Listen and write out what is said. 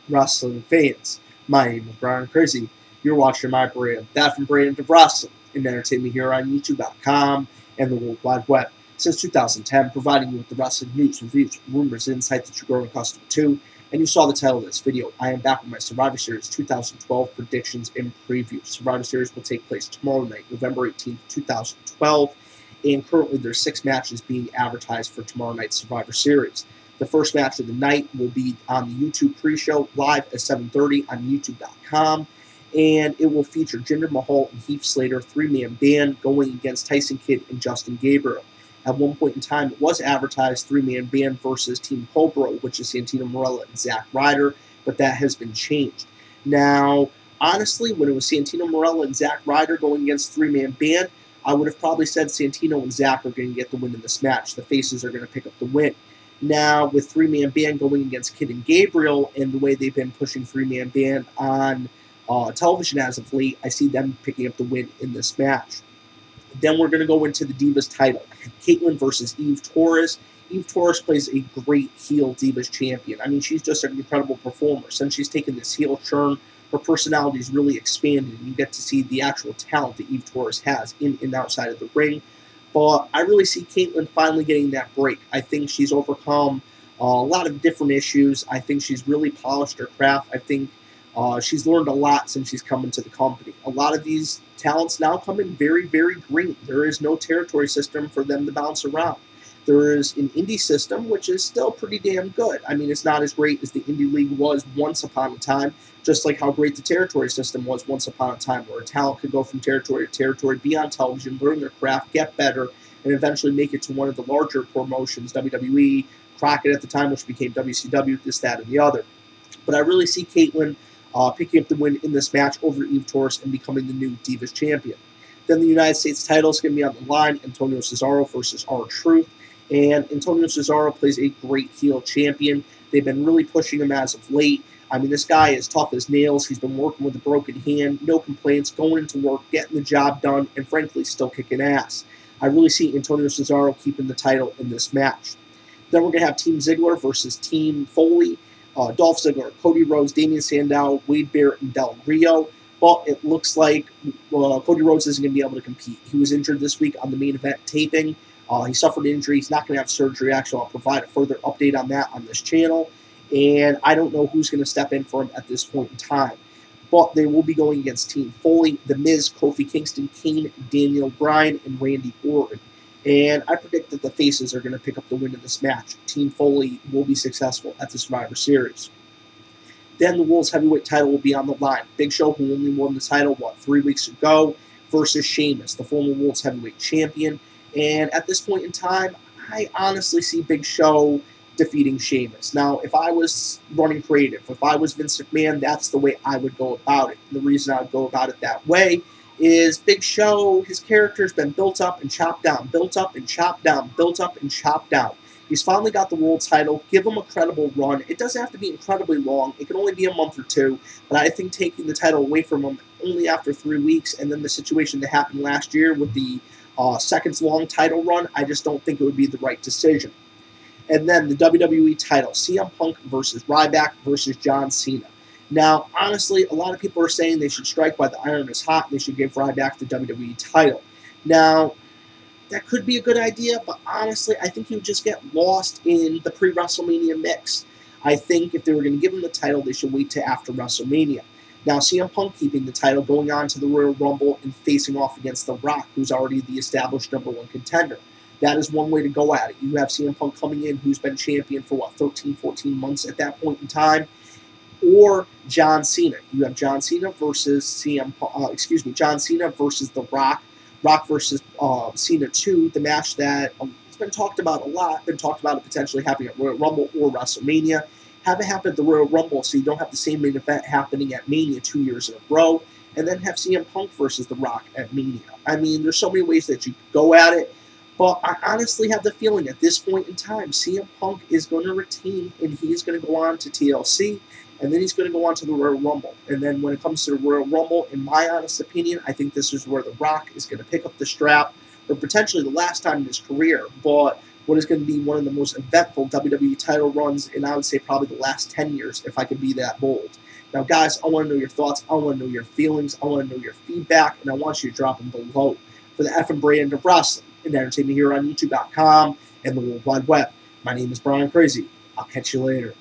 wrestling fans. My name is Brian Crazy. You're watching my brand, that from Brand of Wrestling, and entertain me here on YouTube.com and the World Wide Web. Since 2010, providing you with the wrestling news, reviews, rumors, and insight that you're growing accustomed to. And you saw the title of this video. I am back with my Survivor Series 2012 predictions and previews. Survivor Series will take place tomorrow night, November 18th, 2012. And currently there's 6 matches being advertised for tomorrow night's Survivor Series. The first match of the night will be on the YouTube pre-show live at 7:30 on YouTube.com. And it will feature Jinder Mahal and Heath Slater, 3-man band, going against Tyson Kidd and Justin Gabriel. At one point in time, it was advertised 3-man band versus Team Cobra, which is Santino Marella and Zack Ryder, but that has been changed. Now, honestly, when it was Santino Marella and Zack Ryder going against 3-man band, I would have probably said Santino and Zack are going to get the win in this match. The faces are going to pick up the win. Now, with 3-man band going against Kidd and Gabriel, and the way they've been pushing 3-man band on television as of late, I see them picking up the win in this match. Then we're going to go into the Divas title. Kaitlyn versus Eve Torres. Eve Torres plays a great heel Divas champion. I mean, she's just an incredible performer. Since she's taken this heel turn, her personality is really expanded, and you get to see the actual talent that Eve Torres has in and outside of the ring. But I really see Kaitlyn finally getting that break. I think she's overcome a lot of different issues. I think she's really polished her craft. I think she's learned a lot since she's come into the company. A lot of these talents now come in very, very green. There is no territory system for them to bounce around. There is an indie system, which is still pretty damn good. I mean, it's not as great as the indie league was once upon a time, just like how great the territory system was once upon a time, where a talent could go from territory to territory, be on television, learn their craft, get better, and eventually make it to one of the larger promotions, WWE, Crockett at the time, which became WCW, this, that, and the other. But I really see Kaitlyn picking up the win in this match over Eve Torres and becoming the new Divas champion. Then the United States title is going to be on the line, Antonio Cesaro versus R-Truth. And Antonio Cesaro plays a great heel champion. They've been really pushing him as of late. I mean, this guy is tough as nails. He's been working with a broken hand, no complaints, going into work, getting the job done, and frankly, still kicking ass. I really see Antonio Cesaro keeping the title in this match. Then we're going to have Team Ziggler versus Team Foley. Dolph Ziggler, Cody Rhodes, Damian Sandow, Wade Barrett, and Del Rio. But it looks like Cody Rhodes isn't going to be able to compete. He was injured this week on the main event taping. He suffered an injury. He's not going to have surgery. Actually, I'll provide a further update on that on this channel. And I don't know who's going to step in for him at this point in time. But they will be going against Team Foley, The Miz, Kofi Kingston, Kane, Daniel Bryan, and Randy Orton. And I predict that the faces are going to pick up the win in this match. Team Foley will be successful at the Survivor Series. Then the World's Heavyweight title will be on the line. Big Show, who only won the title, 3 weeks ago, versus Sheamus, the former World's Heavyweight Champion. And at this point in time, I honestly see Big Show defeating Sheamus. Now, if I was running creative, if I was Vince McMahon, that's the way I would go about it. And the reason I would go about it that way is Big Show, his character has been built up and chopped down, built up and chopped down, built up and chopped down. He's finally got the world title. Give him a credible run. It doesn't have to be incredibly long. It can only be a month or two. But I think taking the title away from him only after 3 weeks, and then the situation that happened last year with the seconds-long title run, I just don't think it would be the right decision. And then the WWE title, CM Punk versus Ryback versus John Cena. Now, honestly, a lot of people are saying they should strike while the iron is hot and they should give Ryback the WWE title. Now, that could be a good idea, but honestly, I think he would just get lost in the pre-WrestleMania mix. I think if they were going to give him the title, they should wait till after WrestleMania. Now, CM Punk keeping the title, going on to the Royal Rumble and facing off against The Rock, who's already the established #1 contender. That is one way to go at it. You have CM Punk coming in, who's been champion for, 13, 14 months at that point in time. Or John Cena. You have John Cena versus John Cena versus The Rock. Rock versus Cena 2, the match that it's been talked about a lot, been talked about it potentially happening at Royal Rumble or WrestleMania. Have it happen at the Royal Rumble so you don't have the same main event happening at Mania 2 years in a row, and then have CM Punk versus The Rock at Mania. I mean, there's so many ways that you could go at it, but I honestly have the feeling at this point in time, CM Punk is going to retain, and he's going to go on to TLC, and then he's going to go on to the Royal Rumble. And then when it comes to the Royal Rumble, in my honest opinion, I think this is where The Rock is going to pick up the strap for potentially the last time in his career. But what is going to be one of the most eventful WWE title runs in, I would say, probably the last 10 years, if I could be that bold. Now, guys, I want to know your thoughts. I want to know your feelings. I want to know your feedback, and I want you to drop them below. For the effing brand of wrestling and entertainment here on YouTube.com and the World Wide Web, my name is Brian Crazy. I'll catch you later.